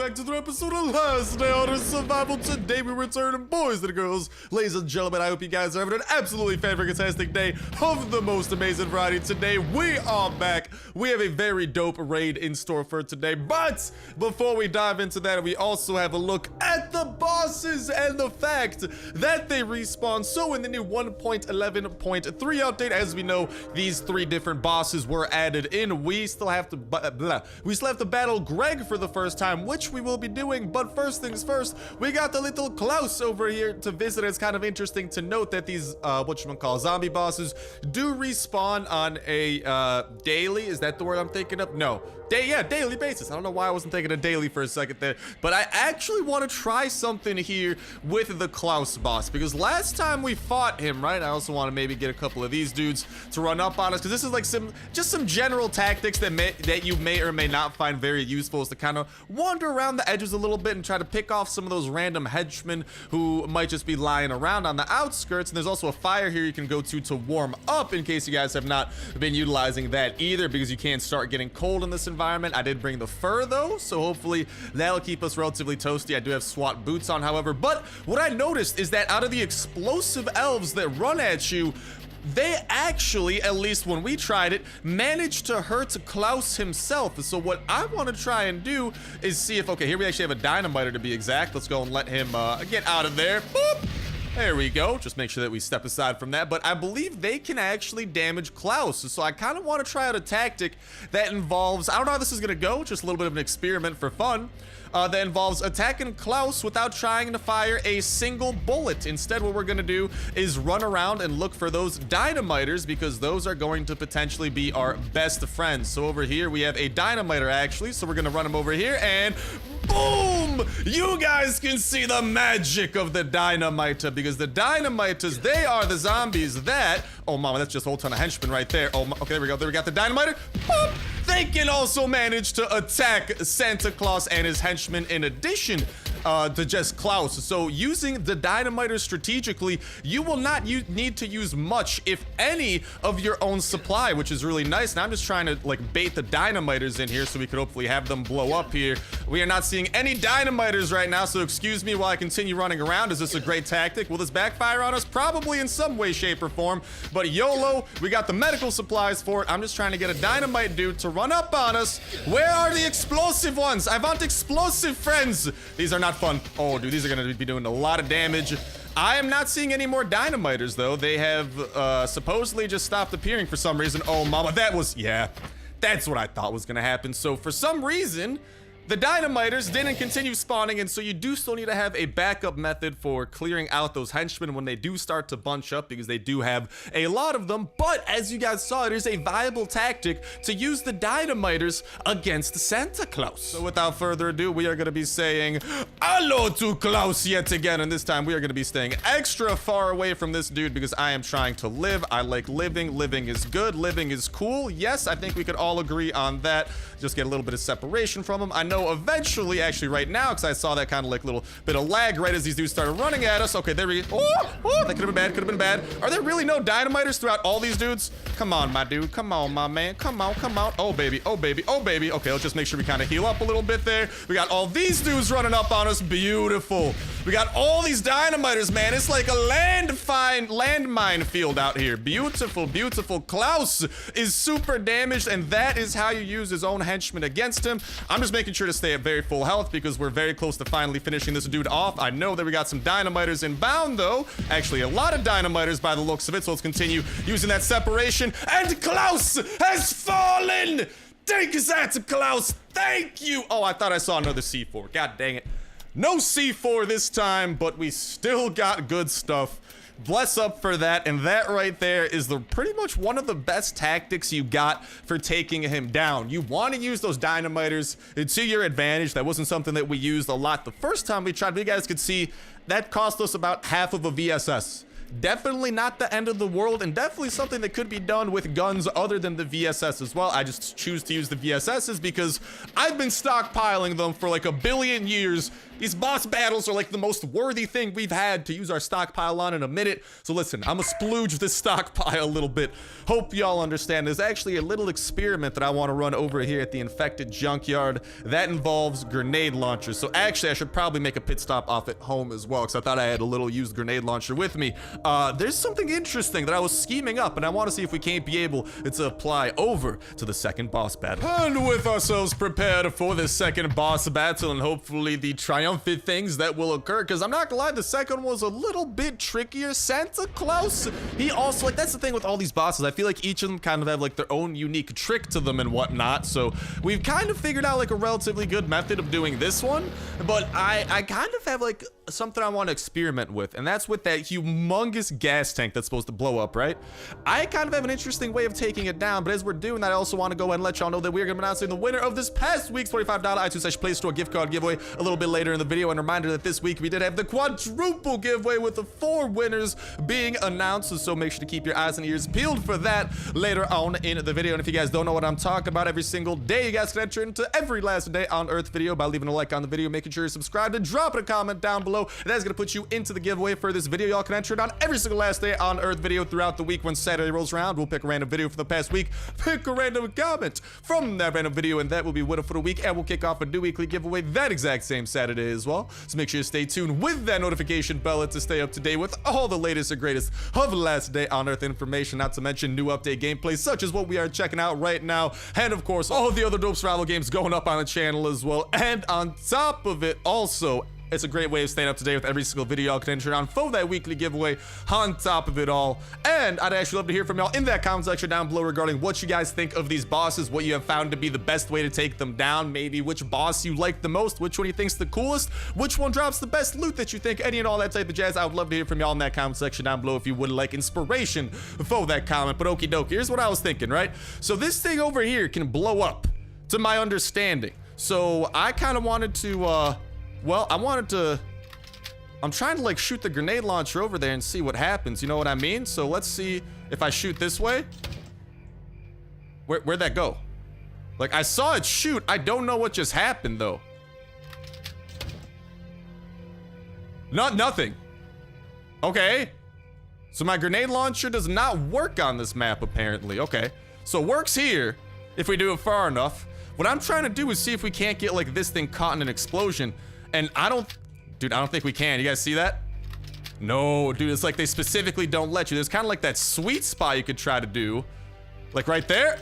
back to the episode of Last Day on Survival. Today we return, boys and girls, ladies and gentlemen. I hope you guys are having an absolutely fantastic day of the most amazing variety. Today we are back. We have a very dope raid in store for today, but before we dive into that, we also have a look at the bosses and the fact that they respawn. So in the new 1.11.3 update, as we know, these 3 different bosses were added in. We still have to battle Greg for the first time, which we will be doing. But first things first, we got the little Klaus over here to visit. It's kind of interesting to note that these zombie bosses do respawn on a daily, is that the word I'm thinking of? No, daily basis. I don't know why I wasn't thinking of daily for a second there, but I actually want to try something here with the Klaus boss, because last time we fought him, right, I also want to maybe get a couple of these dudes to run up on us, because this is like some general tactics that you may or may not find very useful, is to kind of wander around the edges a little bit and try to pick off some of those random henchmen who might just be lying around on the outskirts. And there's also a fire here you can go to warm up, in case you guys have not been utilizing that either, because you can start getting cold in this environment. I did bring the fur though, so hopefully that'll keep us relatively toasty. I do have SWAT boots on, however, but what I noticed is that out of the explosive elves that run at you, they actually, at least when we tried it, managed to hurt Klaus himself. So what I want to try and do is see if, okay, here we actually have a dynamiter to be exact. Let's go and let him get out of there. Boop. There we go. Just make sure that we step aside from that. But I believe they can actually damage Klaus. So I kind of want to try out a tactic that involves, I don't know how this is going to go, just a little bit of an experiment for fun. That involves attacking Klaus without trying to fire a single bullet. Instead, what we're going to do is run around and look for those dynamiters, because those are going to potentially be our best friends. So over here, we have a dynamiter actually. So we're going to run him over here and boom! You guys can see the magic of the dynamiter, because the dynamiters, they are the zombies that, oh mama, that's just a whole ton of henchmen right there. Oh, okay, there we go. There we got the dynamiter. Boop! They can also manage to attack Santa Claus and his henchmen in addition to just Klaus. So using the dynamiter strategically, you will not need to use much, if any, of your own supply, which is really nice. Now I'm just trying to like bait the dynamiters in here so we could hopefully have them blow up here. We are not seeing any dynamiters right now, so excuse me while I continue running around. Is this a great tactic? Will this backfire on us? Probably in some way, shape, or form, but YOLO, we got the medical supplies for it. I'm just trying to get a dynamite dude to run up on us. Where are the explosive ones? I want explosive friends. These are not fun. Oh, dude, these are gonna be doing a lot of damage. I am not seeing any more dynamiters, though. They have supposedly just stopped appearing for some reason. Oh, mama, that was, yeah, that's what I thought was gonna happen. So for some reason, the dynamiters didn't continue spawning, and so you do still need to have a backup method for clearing out those henchmen when they do start to bunch up, because they do have a lot of them. But as you guys saw, it is a viable tactic to use the dynamiters against Santa Claus. So without further ado, we are going to be saying hello to Klaus yet again, and this time we are going to be staying extra far away from this dude, because I am trying to live. I like living. Living is good. Living is cool. Yes, I think we could all agree on that. Just get a little bit of separation from him. I know eventually, actually right now, because I saw that kind of like little bit of lag right as these dudes started running at us. Okay, there we go. Oh, that could have been bad, could have been bad. Are there really no dynamiters throughout all these dudes? Come on, my dude. Come on, my man. Come on, come on. Oh, baby. Oh, baby. Oh, baby. Okay, let's just make sure we kind of heal up a little bit there. We got all these dudes running up on us. Beautiful. We got all these dynamiters, man. It's like a landmine field out here. Beautiful, beautiful. Klaus is super damaged, and that is how you use his own henchmen against him. I'm just making sure to stay at very full health, because we're very close to finally finishing this dude off. I know that we got some dynamiters inbound, though. Actually, a lot of dynamiters by the looks of it, so let's continue using that separation. And Klaus has fallen! Take that, Klaus! Thank you! Oh, I thought I saw another C4. God dang it. No C4 this time, but we still got good stuff. Bless up for that, and that right there is pretty much one of the best tactics you got for taking him down. You want to use those dynamiters to your advantage. That wasn't something that we used a lot the first time we tried, but you guys could see that cost us about half of a VSS. Definitely not the end of the world, and definitely something that could be done with guns other than the VSS as well. I just choose to use the VSSs because I've been stockpiling them for like a billion years. These boss battles are like the most worthy thing we've had to use our stockpile on in a minute. So listen, I'm gonna splooge this stockpile a little bit. Hope y'all understand. There's actually a little experiment that I want to run over here at the infected junkyard that involves grenade launchers. So actually, I should probably make a pit stop off at home as well, because I thought I had a little used grenade launcher with me. There's something interesting that I was scheming up, and I want to see if we can't be able to apply over to the second boss battle. And with ourselves prepared for the second boss battle, and hopefully the triumphant things that will occur, because I'm not gonna lie, the second was a little bit trickier. Santa Klaus, he also, like, that's the thing with all these bosses, I feel like each of them kind of have like their own unique trick to them and whatnot. So we've kind of figured out like a relatively good method of doing this one, but I kind of have like something I want to experiment with, and that's with that humongous gas tank that's supposed to blow up, right? I kind of have an interesting way of taking it down, but as we're doing that, I also want to go ahead and let y'all know that we're going to be announcing the winner of this past week's $25 iTunes/Play Store gift card giveaway a little bit later in the video. And a reminder that this week we did have the quadruple giveaway with the 4 winners being announced, so make sure to keep your eyes and ears peeled for that later on in the video. And if you guys don't know what I'm talking about, every single day you guys can enter into every last day on Earth video by leaving a like on the video, making sure you're subscribed, and dropping a comment down below. That is going to put you into the giveaway for this video. Y'all can enter it on every single last day on Earth video throughout the week. When Saturday rolls around, we'll pick a random video for the past week, pick a random comment from that random video, and that will be winner for the week, and we'll kick off a new weekly giveaway that exact same Saturday as well. So make sure you stay tuned with that notification bell to stay up to date with all the latest and greatest of last day on Earth information, not to mention new update gameplay such as what we are checking out right now, and of course all the other dope survival games going up on the channel as well. And on top of it, also, it's a great way of staying up to date with every single video y'all can enter on for that weekly giveaway on top of it all. And I'd actually love to hear from y'all in that comment section down below regarding what you guys think of these bosses, what you have found to be the best way to take them down, maybe which boss you like the most, which one you think's the coolest, which one drops the best loot that you think, any and all that type of jazz. I would love to hear from y'all in that comment section down below if you would like inspiration for that comment. But okie dokie, here's what I was thinking, right? So this thing over here can blow up, to my understanding. So I kind of wanted to, well, I'm trying to like shoot the grenade launcher over there and see what happens, you know what I mean? So let's see if I shoot this way. Where'd that go? Like, I saw it shoot, I don't know what just happened though. Nothing. Okay. So my grenade launcher does not work on this map apparently. Okay. So it works here if we do it far enough. What I'm trying to do is see if we can't get like this thing caught in an explosion. And I don't think we can. You guys see that? No, dude, it's like they specifically don't let you. There's kind of like that sweet spot you could try to do. Like right there.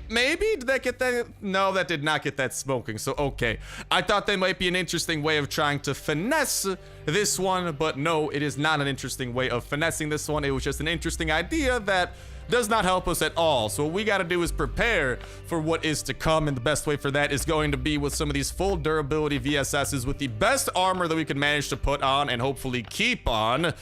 Maybe? Did that get that? No, that did not get that smoking. So, okay. I thought that might be an interesting way of trying to finesse this one, but no, it is not an interesting way of finessing this one. It was just an interesting idea that does not help us at all. So what we got to do is prepare for what is to come, and the best way for that is going to be with some of these full durability VSSs with the best armor that we can manage to put on and hopefully keep on.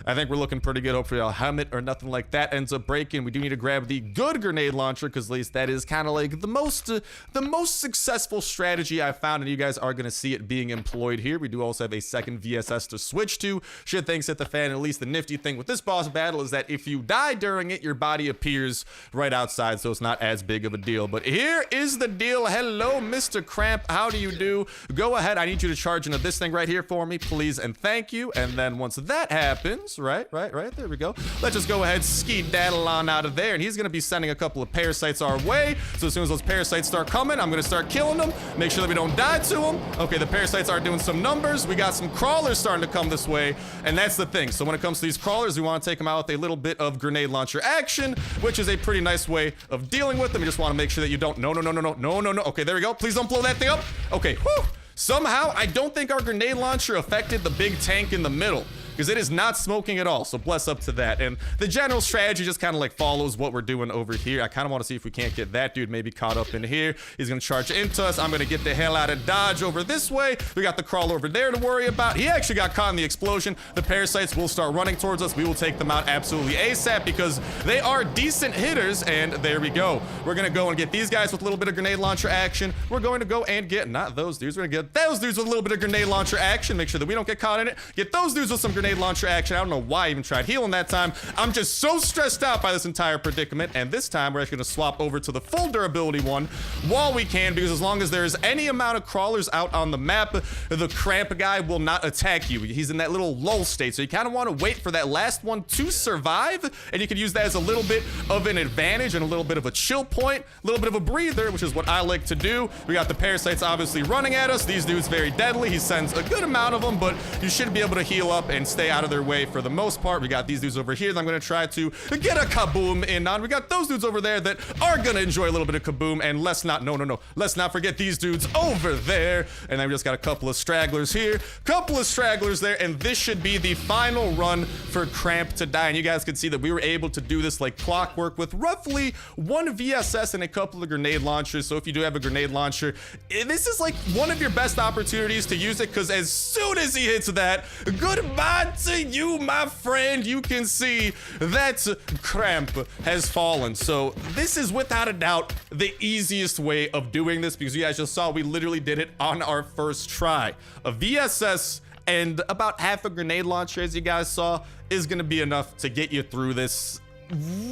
I think we're looking pretty good. Hopefully our helmet or nothing like that ends up breaking. We do need to grab the good grenade launcher, because at least that is kind of like the most successful strategy I found, and you guys are going to see it being employed here. We do also have a second VSS to switch to should things hit the fan. At least the nifty thing with this boss battle is that if you die during it, your body appears right outside, so it's not as big of a deal. But here is the deal. Hello, Mr. Cramp. How do you do? Go ahead. I need you to charge into this thing right here for me, please, and thank you. And then once that happens, right, there we go. Let's just go ahead, skedaddle on out of there, and he's gonna be sending a couple of parasites our way. So as soon as those parasites start coming, I'm gonna start killing them, make sure that we don't die to them. Okay, the parasites are doing some numbers. We got some crawlers starting to come this way, and that's the thing. So when it comes to these crawlers, we want to take them out with a little bit of grenade launcher action, which is a pretty nice way of dealing with them. You just want to make sure that you don't, no. Okay, there we go. Please don't blow that thing up. Okay, whew. Somehow, I don't think our grenade launcher affected the big tank in the middle, because it is not smoking at all, so bless up to that. And the general strategy just kind of like follows what we're doing over here. I kind of want to see if we can't get that dude maybe caught up in here. He's gonna charge into us. I'm gonna get the hell out of dodge over this way. We got the crawler over there to worry about. He actually got caught in the explosion. The parasites will start running towards us. We will take them out absolutely ASAP because they are decent hitters, and there we go. We're gonna go and get these guys with a little bit of grenade launcher action. We're going to go and get, not those dudes, we're gonna get those dudes with a little bit of grenade launcher action. Make sure that we don't get caught in it. Get those dudes with some grenade grenade launcher action. I don't know why I even tried healing that time. I'm just so stressed out by this entire predicament, and this time we're actually gonna swap over to the full durability one while we can, because as long as there's any amount of crawlers out on the map, the Cramp guy will not attack you. He's in that little lull state, so you kind of want to wait for that last one to survive, and you can use that as a little bit of an advantage and a little bit of a chill point, a little bit of a breather, which is what I like to do. We got the parasites obviously running at us. These dudes very deadly. He sends a good amount of them, but you should be able to heal up and stay out of their way for the most part. We got these dudes over here that I'm going to try to get a kaboom in on. We got those dudes over there that are going to enjoy a little bit of kaboom, and let's not forget these dudes over there. And then we just got a couple of stragglers here, couple of stragglers there, and this should be the final run for Cramp to die. And you guys can see that we were able to do this like clockwork with roughly 1 VSS and a couple of grenade launchers. So if you do have a grenade launcher, this is like one of your best opportunities to use it, because as soon as he hits that, goodbye to you, my friend. You can see that Cramp has fallen. So this is without a doubt the easiest way of doing this, because you guys just saw we literally did it on our first try. A VSS and about half a grenade launcher, as you guys saw, is going to be enough to get you through this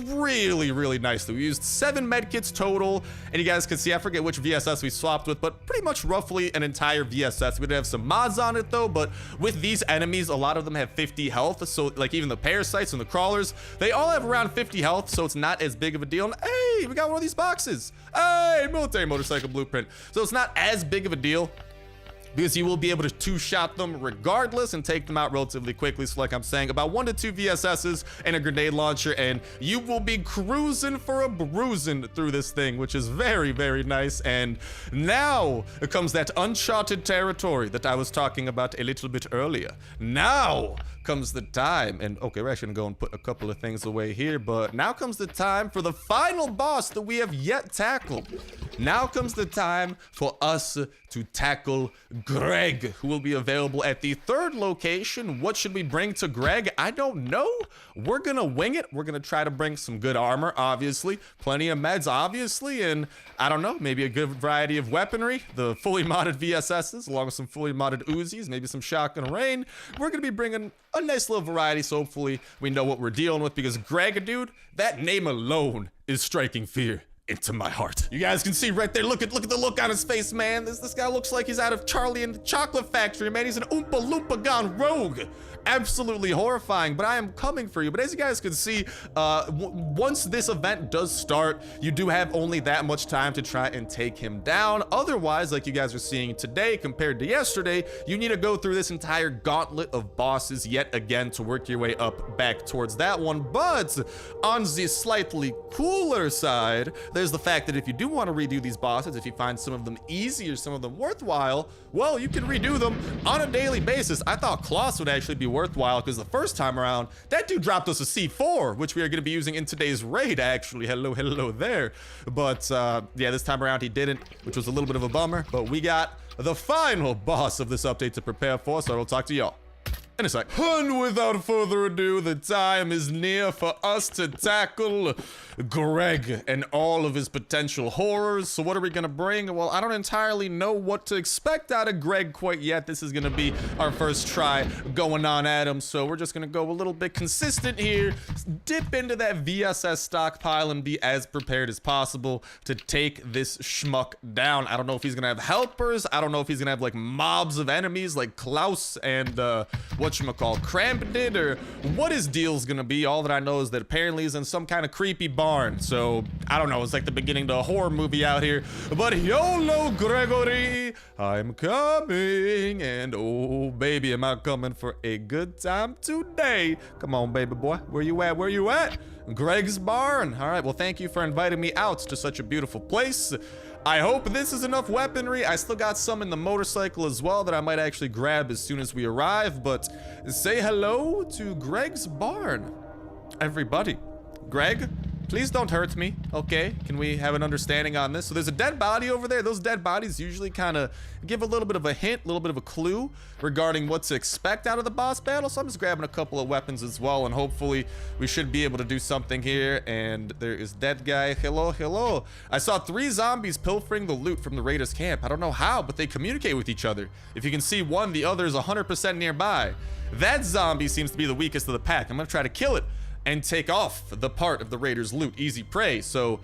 really nicely. We used 7 medkits total, and you guys can see, I forget which VSS we swapped with, but pretty much roughly an entire VSS. We did have some mods on it though, but with these enemies, a lot of them have 50 health, so like even the parasites and the crawlers, they all have around 50 health, so it's not as big of a deal. And hey, we got one of these boxes. Hey, military motorcycle blueprint. So it's not as big of a deal, because you will be able to two-shot them regardless and take them out relatively quickly. So like I'm saying, about 1 to 2 VSSs and a grenade launcher, and you will be cruising for a bruising through this thing, which is very nice. And now comes that uncharted territory that I was talking about a little bit earlier. Now comes the time, and okay, we're actually gonna go and put a couple of things away here, but now comes the time for the final boss that we have yet tackled. Now comes the time for us to tackle Greg, who will be available at the 3rd location. What should we bring to Greg? I don't know. We're gonna wing it. We're gonna try to bring some good armor, obviously, plenty of meds, obviously, and I don't know, maybe a good variety of weaponry, the fully modded VSSs, along with some fully modded Uzis, maybe some shotgun rain. We're gonna be bringing a nice little variety, so hopefully we know what we're dealing with, because Greg, dude, that name alone is striking fear into my heart. You guys can see right there, look at the look on his face, man. This guy looks like he's out of Charlie and the Chocolate Factory, man. He's an Oompa Loompa gone rogue. Absolutely horrifying, but I am coming for you. But as you guys can see, once this event does start, you do have only that much time to try and take him down. Otherwise, like you guys are seeing today compared to yesterday, you need to go through this entire gauntlet of bosses yet again to work your way up back towards that one. But on the slightly cooler side, there's the fact that if you do want to redo these bosses, if you find some of them easy or some of them worthwhile, well, you can redo them on a daily basis. I thought Klaus would actually be worthwhile, because the first time around, that dude dropped us a C4, which we are going to be using in today's raid, actually. Hello there. But yeah, this time around he didn't, which was a little bit of a bummer. But we got the final boss of this update to prepare for, so I will talk to y'all in a sec. And without further ado, the time is near for us to tackle Greg and all of his potential horrors. So what are we gonna bring? Well, I don't entirely know what to expect out of Greg quite yet. This is gonna be our first try going on at him, so we're just gonna go a little bit consistent here, dip into that VSS stockpile and be as prepared as possible to take this schmuck down. I don't know if he's gonna have helpers. I don't know if he's gonna have like mobs of enemies like Klaus and whatchamacall Cramp did, or what his deal's gonna be. All that I know is that apparently he's in some kind of creepy barn. So I don't know, it's like the beginning to a horror movie out here. But YOLO Gregory, I'm coming, and oh baby, am I coming for a good time today. Come on, baby boy, where you at? Where you at? Greg's barn. All right, well, thank you for inviting me out to such a beautiful place. I hope this is enough weaponry. I still got some in the motorcycle as well that I might actually grab as soon as we arrive, but say hello to Greg's barn, everybody. Greg, Please don't hurt me, okay? Can we have an understanding on this? So there's a dead body over there. Those dead bodies usually kind of give a little bit of a hint, a little bit of a clue regarding what to expect out of the boss battle. So I'm just grabbing a couple of weapons as well, and hopefully we should be able to do something here. And there is dead guy. Hello, hello. I saw 3 zombies pilfering the loot from the raiders camp. I don't know how, but they communicate with each other. If you can see one, the other is 100% nearby. That zombie seems to be the weakest of the pack. I'm gonna try to kill it and take off the part of the raiders' loot. Easy prey. So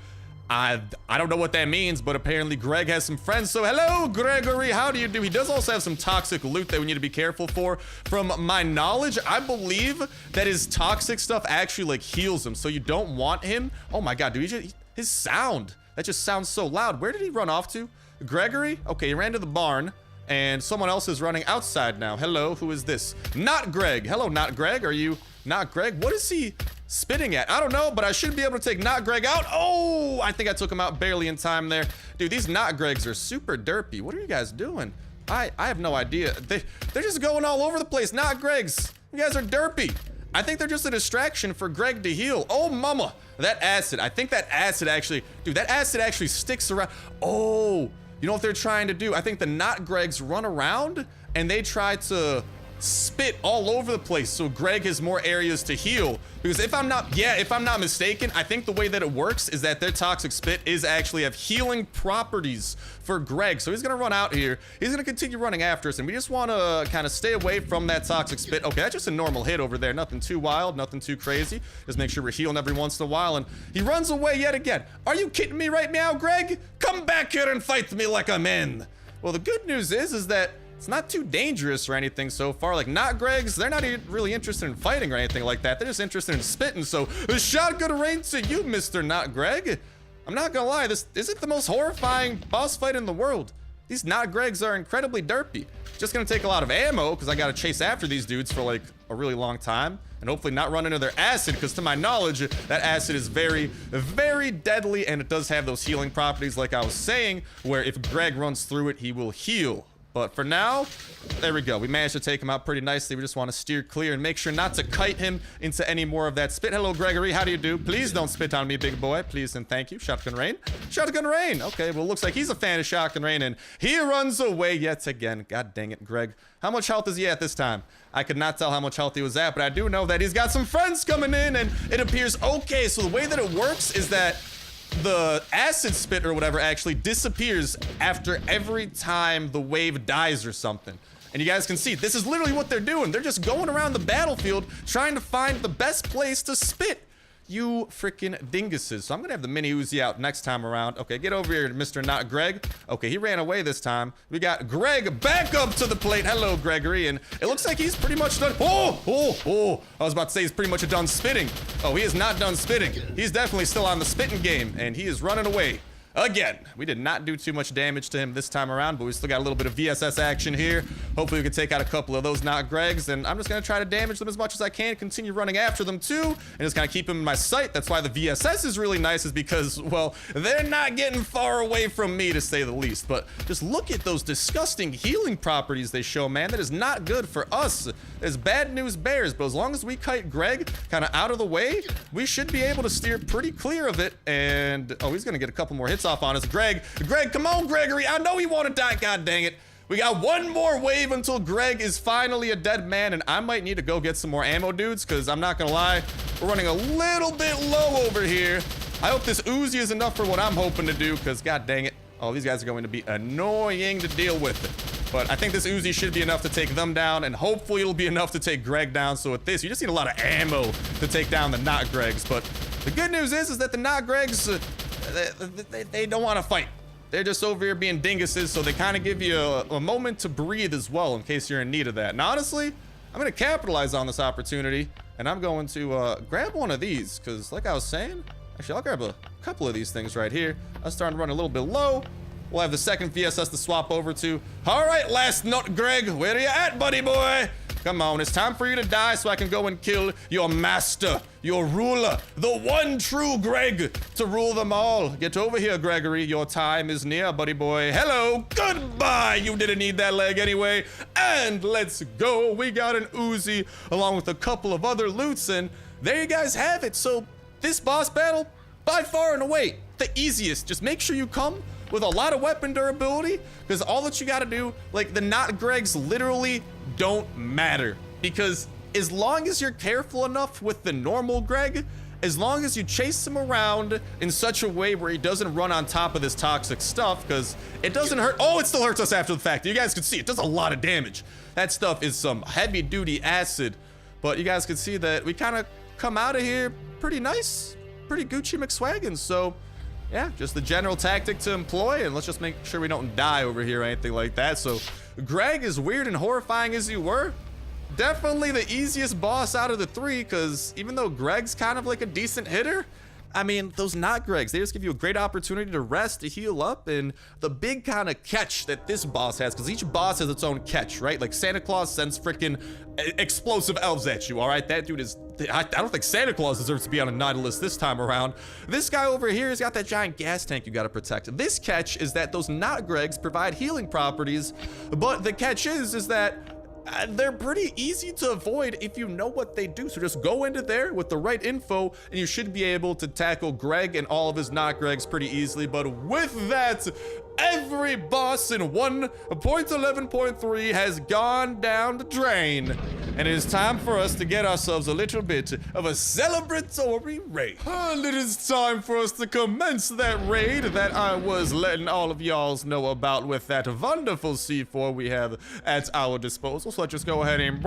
I don't know what that means, but apparently Greg has some friends. So hello, Gregory. How do you do? He does also have some toxic loot that we need to be careful for. From my knowledge, I believe that his toxic stuff actually like heals him. So you don't want him. Oh my God, dude, his sound. That just sounds so loud. Where did he run off to? Gregory? Okay, he ran to the barn. And someone else is running outside now. Hello, who is this? Not Greg. Hello, not Greg. Are you not Greg? What is he spitting at? I don't know, but I should be able to take not Greg out. Oh, I think I took him out barely in time there. Dude, these not Gregs are super derpy. What are you guys doing? I have no idea. They're just going all over the place. Not Gregs. You guys are derpy. I think they're just a distraction for Greg to heal. Oh, mama. That acid. I think that acid actually, dude, that acid actually sticks around. Oh, you know what they're trying to do? I think the not Gregs run around and they try to spit all over the place so Greg has more areas to heal. Because if I'm not mistaken, I think the way that it works is that their toxic spit is actually have healing properties for Greg. So he's gonna run out here. He's gonna continue running after us, and we just want to kind of stay away from that toxic spit. Okay, that's just a normal hit over there. Nothing too wild, nothing too crazy. Just make sure we're healing every once in a while. And he runs away yet again. Are you kidding me right now, Greg? Come back here and fight me like a man. Well, the good news is that it's not too dangerous or anything so far. Like, not Gregs, they're not really interested in fighting or anything like that. They're just interested in spitting. So, a shotgun rain to you, Mr. Not Greg. I'm not gonna lie, this isn't the most horrifying boss fight in the world. These not Gregs are incredibly derpy. Just gonna take a lot of ammo because I gotta chase after these dudes for like a really long time. And hopefully not run into their acid, because to my knowledge, that acid is very, very deadly, and it does have those healing properties like I was saying, where if Greg runs through it, he will heal. But for now, there we go. We managed to take him out pretty nicely. We just want to steer clear and make sure not to kite him into any more of that spit. Hello, Gregory. How do you do? Please don't spit on me, big boy. Please and thank you. Shotgun rain. Shotgun rain. Okay, well, looks like he's a fan of shotgun rain, and he runs away yet again. God dang it, Greg. How much health is he at this time? I could not tell how much health he was at, but I do know that he's got some friends coming in, and it appears okay. So the way that it works is that the acid spit or whatever actually disappears after every time the wave dies or something. And you guys can see, this is literally what they're doing. They're just going around the battlefield trying to find the best place to spit. You freaking dinguses. So I'm gonna have the mini Uzi out next time around. Okay, get over here, Mr. Not Greg. Okay, he ran away this time. We got Greg back up to the plate. Hello, Gregory. And it looks like he's pretty much done. Oh, I was about to say he's pretty much done spitting. Oh, he is not done spitting. He's definitely still on the spitting game, and he is running away. Again, we did not do too much damage to him this time around, but we still got a little bit of VSS action here. Hopefully we can take out a couple of those not Gregs, and I'm just gonna try to damage them as much as I can, continue running after them too, and just kind of keep them in my sight. That's why the VSS is really nice, is because, well, they're not getting far away from me, to say the least. But just look at those disgusting healing properties they show, man. That is not good for us. There's bad news bears, but as long as we kite Greg kind of out of the way, we should be able to steer pretty clear of it. And, oh, he's gonna get a couple more hits off on us. Greg, come on, Gregory. I know he want to die. God dang it. We got one more wave until Greg is finally a dead man, and I might need to go get some more ammo, dudes, because I'm not gonna lie, we're running a little bit low over here. I hope this Uzi is enough for what I'm hoping to do, because god dang it. Oh, these guys are going to be annoying to deal with. But I think this Uzi should be enough to take them down, and hopefully it'll be enough to take Greg down. So with this, you just need a lot of ammo to take down the not Gregs. But the good news is that the not Gregs, they don't want to fight. They're just over here being dinguses, so they kind of give you a moment to breathe as well in case you're in need of that. And honestly, I'm going to capitalize on this opportunity, and I'm going to grab one of these, because like I was saying, actually, I'll grab a couple of these things right here. I'm starting to run a little bit low. We'll have the second VSS to swap over to. All right, last nut, Greg, where are you at, buddy boy? Come on, it's time for you to die so I can go and kill your master, your ruler, the one true Greg to rule them all. Get over here, Gregory. Your time is near, buddy boy. Hello, goodbye. You didn't need that leg anyway. And let's go. We got an Uzi along with a couple of other loots, and there you guys have it. So this boss battle, by far and away the easiest. Just make sure you come with a lot of weapon durability, because all that you got to do, like, the not Gregs literally don't matter, because as long as you're careful enough with the normal Greg, as long as you chase him around in such a way where he doesn't run on top of this toxic stuff, because it doesn't hurt. Oh, it still hurts us after the fact. You guys can see it does a lot of damage. That stuff is some heavy duty acid, but you guys can see that we kind of come out of here pretty nice, pretty Gucci McSwaggin. So yeah, just the general tactic to employ, and let's just make sure we don't die over here or anything like that. So Greg, as weird and horrifying as you were, definitely the easiest boss out of the three, because even though Greg's kind of like a decent hitter, I mean, those not Gregs, they just give you a great opportunity to rest, to heal up, and the big kind of catch that this boss has, because each boss has its own catch, right? Like Santa Claus sends freaking explosive elves at you, all right? That dude is, I don't think Santa Claus deserves to be on a Nautilus this time around. This guy over here has got that giant gas tank you gotta protect. This catch is that those not Gregs provide healing properties, but the catch is that they're pretty easy to avoid if you know what they do. So just go into there with the right info and you should be able to tackle Greg and all of his not Gregs pretty easily. But with that, every boss in 1.11.3 has gone down the drain. And it is time for us to get ourselves a little bit of a celebratory raid. And it is time for us to commence that raid that I was letting all of y'all know about with that wonderful C4 we have at our disposal. So let's just go ahead and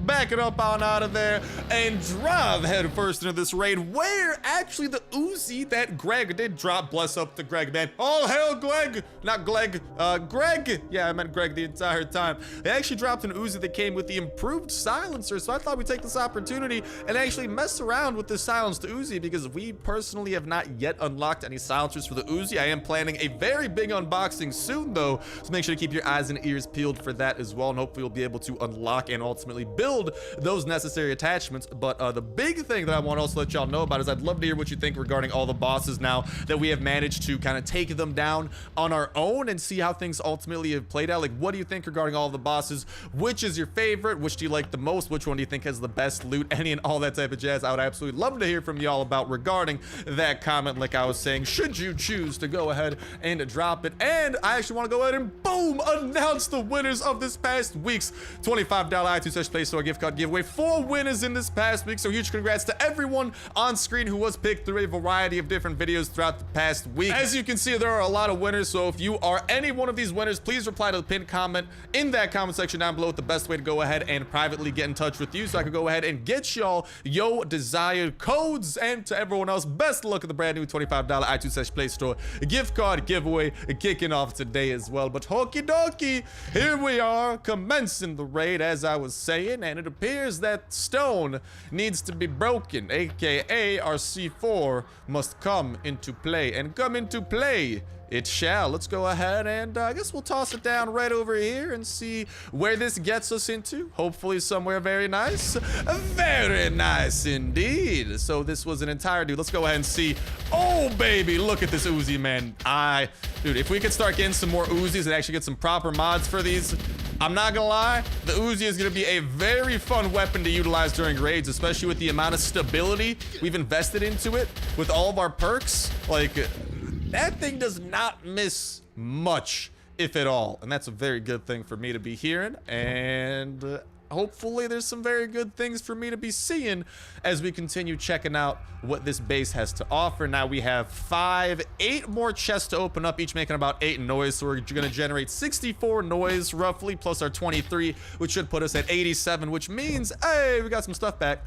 back it up on out of there and drive head first into this raid, where actually the Uzi that Greg did drop, bless up to Greg, man. All hail Greg, not Gleg, Greg. Yeah, I meant Greg the entire time. They actually dropped an Uzi that came with the improved silencer, so I thought we'd take this opportunity and actually mess around with the silenced Uzi, because we personally have not yet unlocked any silencers for the Uzi. I am planning a very big unboxing soon though, so make sure to keep your eyes and ears peeled for that as well, and hopefully we'll be able to unlock and ultimately build those necessary attachments. But the big thing that I want to also let y'all know about is I'd love to hear what you think regarding all the bosses now that we have managed to kind of take them down on our own and see how things ultimately have played out. Like, what do you think regarding all the bosses? Which is your favorite? Which do you like the most? Which one do you think has the best loot? Any and all that type of jazz. I would absolutely love to hear from y'all about regarding that comment, like I was saying, should you choose to go ahead and drop it. And I actually want to go ahead and boom, announce the winners of this past week's $25 iTunes Play Store gift card giveaway. 4 winners in this past week, so huge congrats to everyone on screen who was picked through a variety of different videos throughout the past week. As you can see, there are a lot of winners, so if you are any one of these winners, please reply to the pinned comment in that comment section down below with the best way to go ahead and privately get in touch with you, so I can go ahead and get y'all your desired codes. And to everyone else, best of luck at the brand new $25 iTunes Play Store gift card giveaway kicking off today as well. But hokey dokey, here we are commencing the raid, as I was saying, and it appears that stone needs to be broken, aka our C4 must come into play, and come into play it shall. Let's go ahead and I guess we'll toss it down right over here and see where this gets us into. Hopefully somewhere very nice. Very nice indeed. So this was an entire dude. Let's go ahead and see. Oh baby, look at this Uzi, man. Dude, if we could start getting some more Uzis and actually get some proper mods for these, I'm not gonna lie, the Uzi is gonna be a very fun weapon to utilize during raids, especially with the amount of stability we've invested into it with all of our perks. Like, that thing does not miss much, if at all, and that's a very good thing for me to be hearing. And hopefully there's some very good things for me to be seeing as we continue checking out what this base has to offer. Now we have 8 more chests to open up, each making about 8 noise, so we're gonna generate 64 noise roughly, plus our 23, which should put us at 87, which means, hey, we got some stuff back.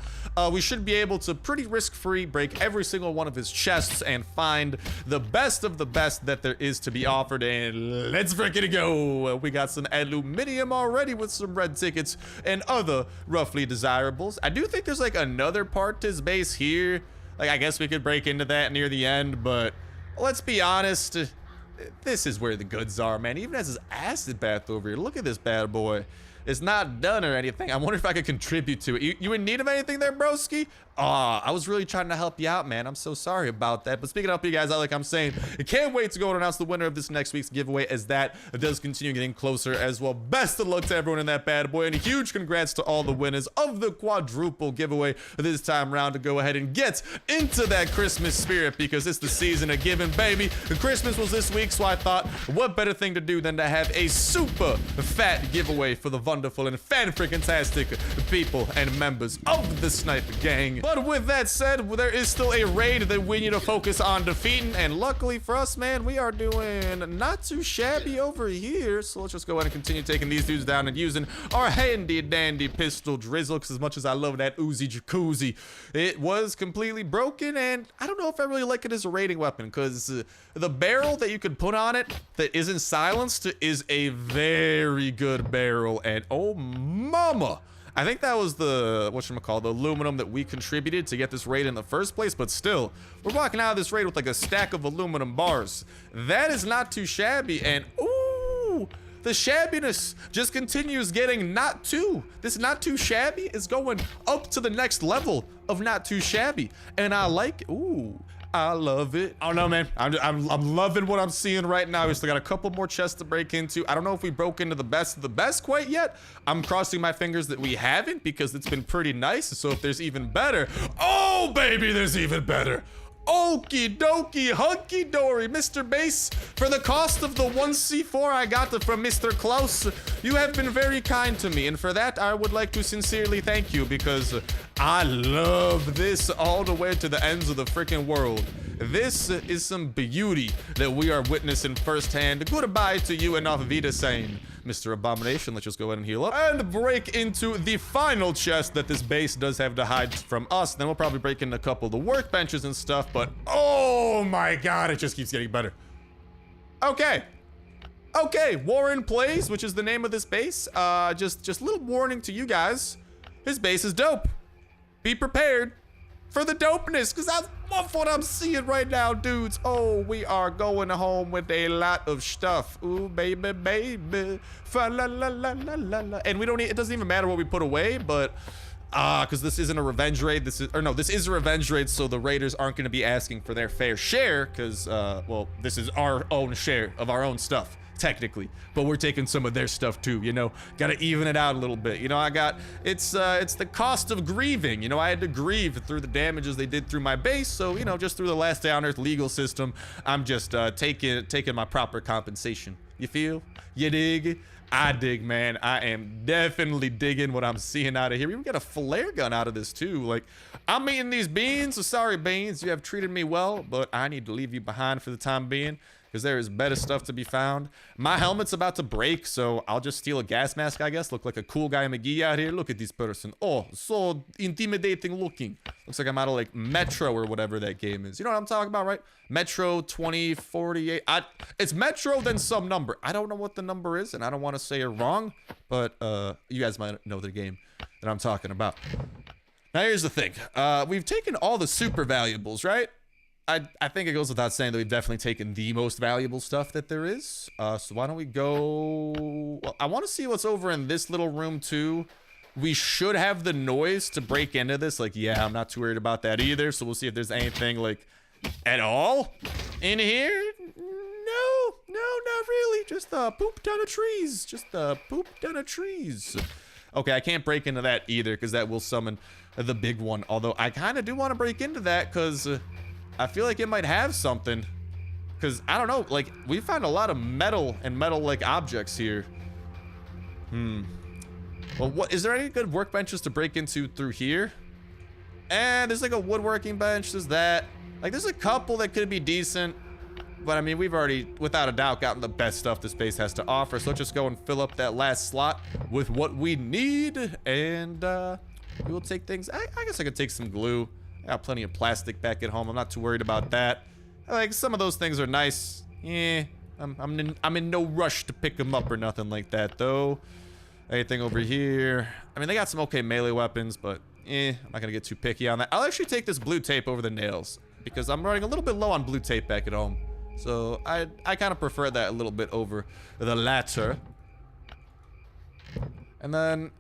We should be able to pretty risk-free break every single one of his chests and find the best of the best that there is to be offered. And let's freaking go. We got some aluminum already with some red tickets and other roughly desirables. I do think there's like another part to his base here. Like, I guess we could break into that near the end, but let's be honest, this is where the goods are, man. Even as his acid bath over here, look at this bad boy. it's not done or anything. I wonder if I could contribute to it. You in need of anything there, broski? I was really trying to help you out, man. I'm so sorry about that. But speaking of you guys, like I'm saying, I can't wait to go and announce the winner of this next week's giveaway, as that does continue getting closer as well. Best of luck to everyone in that bad boy, and a huge congrats to all the winners of the quadruple giveaway this time around, to go ahead and get into that Christmas spirit, because it's the season of giving, baby. The Christmas was this week, so I thought, what better thing to do than to have a super fat giveaway for the wonderful and fan-freaking-tastic people and members of the Snipe gang. But with that said, there is still a raid that we need to focus on defeating, and luckily for us, man, we are doing not too shabby over here. So let's just go ahead and continue taking these dudes down and using our handy dandy pistol drizzle, because as much as I love that Uzi jacuzzi, it was completely broken, and I don't know if I really like it as a raiding weapon, because the barrel that you could put on it that isn't silenced is a very good barrel, and oh mama, I think that was the, whatchamacallit, the aluminum that we contributed to get this raid in the first place. But still, we're walking out of this raid with like a stack of aluminum bars. That is not too shabby. And ooh, the shabbiness just continues getting not too. This not too shabby is going up to the next level of not too shabby. And I like it. Ooh, I love it. I don't know, man. I'm loving what I'm seeing right now. We still got a couple more chests to break into. I don't know if we broke into the best of the best quite yet. I'm crossing my fingers that we haven't, because it's been pretty nice. So if there's even better, oh baby, there's even better. Okie dokie, hunky dory, Mr. Base. For the cost of the 1C4 I got from Mr. Klaus, you have been very kind to me, and for that I would like to sincerely thank you, because I love this all the way to the ends of the freaking world. This is some beauty that we are witnessing firsthand. Goodbye to you and auf Wiedersehen, Mr. Abomination. Let's just go ahead and heal up and break into the final chest that this base does have to hide from us. Then we'll probably break into a couple of the workbenches and stuff, but oh my god, it just keeps getting better. Okay, Warren Plays, which is the name of this base. Just a little warning to you guys, his base is dope. Be prepared for the dopeness, because I love what I'm seeing right now, dudes. Oh, we are going home with a lot of stuff. Ooh, baby, baby. Fa la la la la la la. And we don't need, it doesn't even matter what we put away, but because this isn't a revenge raid. This is a revenge raid, so the raiders aren't going to be asking for their fair share, because well, this is our own share of our own stuff, technically, but we're taking some of their stuff too, you know. Gotta even it out a little bit, you know. It's the cost of grieving, you know. I had to grieve through the damages they did through my base, so you know, just through the last day on earth legal system, I'm just taking my proper compensation. You feel? You dig? I dig, man. I am definitely digging what I'm seeing out of here. We even got a flare gun out of this too. Like, I'm eating these beans, so sorry beans, you have treated me well, but I need to leave you behind for the time being, because there is better stuff to be found. My helmet's about to break, so I'll just steal a gas mask, I guess. Look like a cool guy McGee out here. Look at this person. Oh, so intimidating looking. Looks like I'm out of like Metro or whatever that game is. You know what I'm talking about, right? Metro 2048. It's Metro then some number. I don't know what the number is, and I don't want to say it wrong, but you guys might know the game that I'm talking about. Now here's the thing. We've taken all the super valuables, right? I think it goes without saying that we've definitely taken the most valuable stuff that there is. So why don't we go... Well, I want to see what's over in this little room too. We should have the noise to break into this. Like, yeah, I'm not too worried about that either. So we'll see if there's anything like at all in here. No, not really. Just poop ton of trees. Just poop ton of trees. Okay, I can't break into that either, because that will summon the big one. Although I kind of do want to break into that, because... I feel like it might have something, because I don't know, like, we found a lot of metal and metal-like objects here. Well, what is there any good workbenches to break into through here? And there's like a woodworking bench. There's that. Like, there's a couple that could be decent, but I mean, we've already, without a doubt, gotten the best stuff this base has to offer. So let's just go and fill up that last slot with what we need, and we will take things. I guess I could take some glue. I got plenty of plastic back at home. I'm not too worried about that. Like, some of those things are nice. Yeah, I'm in no rush to pick them up or nothing like that, though. Anything over here? I mean, they got some okay melee weapons, but I'm not gonna get too picky on that. I'll actually take this blue tape over the nails, because I'm running a little bit low on blue tape back at home. So I kind of prefer that a little bit over the latter. And then,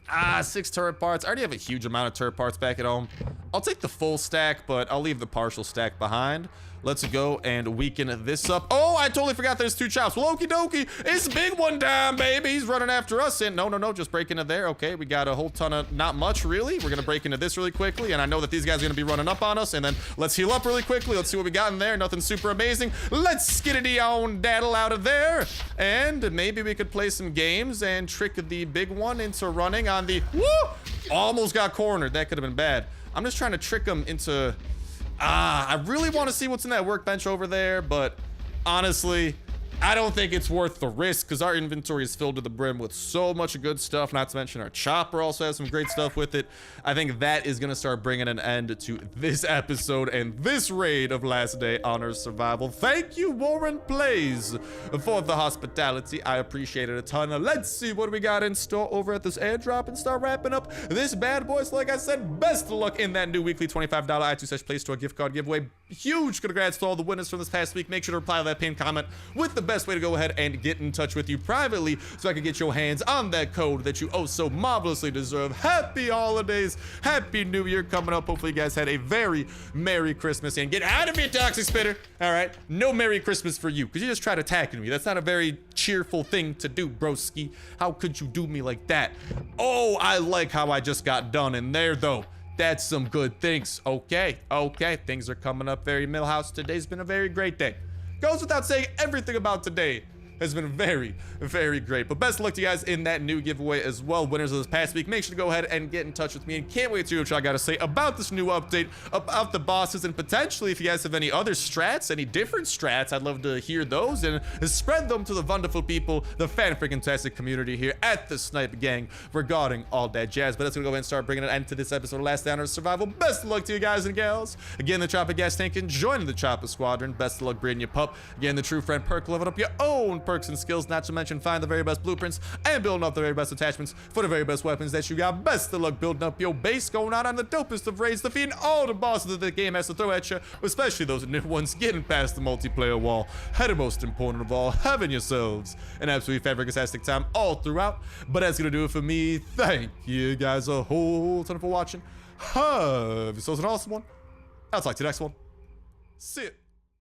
6 turret parts. I already have a huge amount of turret parts back at home. I'll take the full stack, but I'll leave the partial stack behind. Let's go and weaken this up. Oh, I totally forgot there's 2 chops. Well, okie dokie. It's big one time, baby. He's running after us. And no, just break into there. Okay, we got a whole ton of, not much really. We're going to break into this really quickly. And I know that these guys are going to be running up on us. And then let's heal up really quickly. Let's see what we got in there. Nothing super amazing. Let's get it on daddle out of there. And maybe we could play some games and trick the big one into running on the, woo! Almost got cornered. That could have been bad. I'm just trying to trick him into, I really want to see what's in that workbench over there, but honestly, I don't think it's worth the risk because our inventory is filled to the brim with so much good stuff, not to mention our chopper also has some great stuff with it. I think that is going to start bringing an end to this episode and this raid of Last Day Honor Survival. Thank you, Warren Plays, for the hospitality. I appreciate it a ton. Now, let's see what we got in store over at this airdrop and start wrapping up this bad boy. So like I said, best of luck in that new weekly $25 iTunes Play Store gift card giveaway. Huge congrats to all the winners from this past week. Make sure to reply to that pinned comment with the best way to go ahead and get in touch with you privately so I can get your hands on that code that you oh so marvelously deserve. Happy holidays, happy new year coming up. Hopefully you guys had a very Merry Christmas and get out of here, Toxic Spitter. All right, no Merry Christmas for you because you just tried attacking me. That's not a very cheerful thing to do, broski. How could you do me like that? Oh, I like how I just got done in there though. That's some good things. Okay, things are coming up very Millhouse. Today's been a very great day. Goes without saying, everything about today has been very, very great. But best of luck to you guys in that new giveaway as well. Winners of this past week, make sure to go ahead and get in touch with me. And can't wait to hear what y'all got to say about this new update, about the bosses, and potentially if you guys have any other strats, any different strats, I'd love to hear those and spread them to the wonderful people, the fan-freaking-tastic community here at the Snipe Gang regarding all that jazz. But let's go ahead and start bringing an end to this episode of Last Day Honor Survival. Best of luck to you guys and gals. Again, the Chopper Gas Tank and joining the Chopper Squadron. Best of luck breeding your pup. Again, the True Friend perk, leveling up your own perks and skills, not to mention find the very best blueprints and building up the very best attachments for the very best weapons that you got. Best of luck building up your base, going out on the dopest of raids, defeating all the bosses that the game has to throw at you, especially those new ones, getting past the multiplayer wall, and most important of all, having yourselves an absolutely fantastic time all throughout. But that's gonna do it for me. Thank you guys a whole ton for watching. Have yourselves an awesome one. I'll talk to you next one. See ya.